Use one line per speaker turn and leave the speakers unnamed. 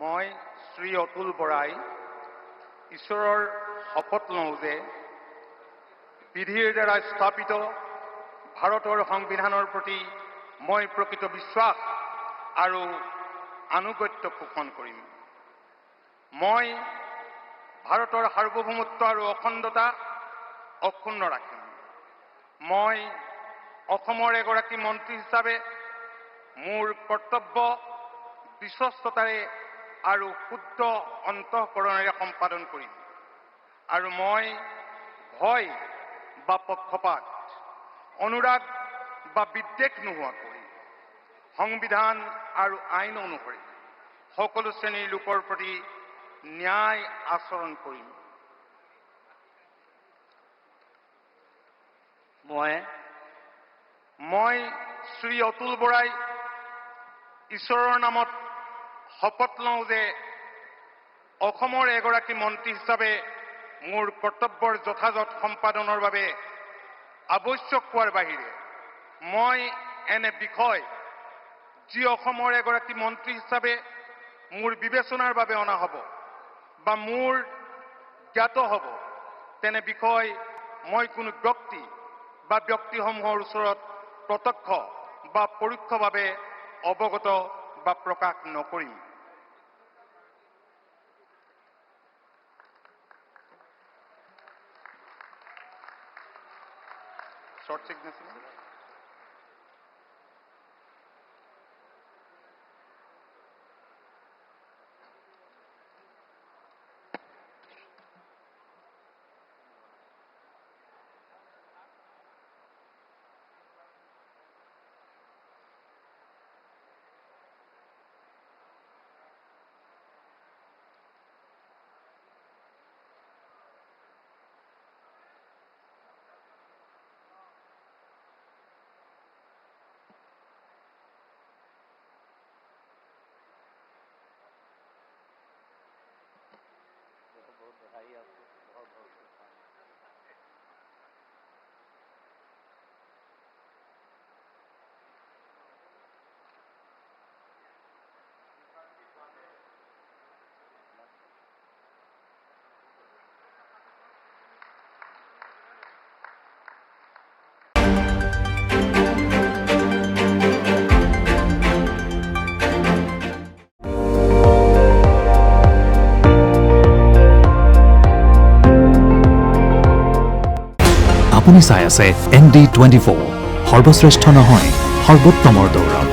মই শ্ৰী অতুল বৰাই ঈশ্বৰৰ শপত লওঁ যে বিধিৰ দ্বাৰা স্থাপিত ভাৰতৰ সংবিধানৰ প্ৰতি মই প্ৰকৃত বিশ্বাস আৰু আনুগত্য পোষণ কৰিম। মই ভাৰতৰ সাৰ্বভৌমত্ব আৰু অখণ্ডতা অক্ষুণ্ণ ৰাখিম। মই অসমৰ এগৰাকী মন্ত্ৰী হিচাপে মোৰ কৰ্তব্য বিশ্বস্ততাৰে আৰু শুদ্ধ অন্তঃকৰণেৰে সম্পাদন কৰিম আৰু মই ভয় বা পক্ষপাত, অনুৰাগ বা বিদ্বেষ নোহোৱাকৈ সংবিধান আৰু আইন অনুসৰি সকলো শ্ৰেণীৰ লোকৰ প্ৰতি ন্যায় আচৰণ কৰিম। মই শ্ৰী অতুল বৰাই ঈশ্বৰৰ নামত শপত লওঁ যে অসমৰ এগৰাকী মন্ত্ৰী হিচাপে মোৰ কৰ্তব্যৰ যথাযথ সম্পাদনৰ বাবে আৱশ্যক হোৱাৰ বাহিৰে মই এনে বিষয় যি অসমৰ এগৰাকী মন্ত্ৰী হিচাপে মোৰ বিবেচনাৰ বাবে অনা হ'ব বা মোৰ জ্ঞাত হ'ব তেনে বিষয় মই কোনো ব্যক্তি বা ব্যক্তিসমূহৰ ওচৰত প্ৰত্যক্ষ বা পৰোক্ষভাৱে অৱগত বা প্ৰকাশ নকৰিম। Short signature.
আপুনি চাই আছে ND24 সৰ্বশ্ৰেষ্ঠ নহয় সৰ্বোত্তমৰ দৌৰ।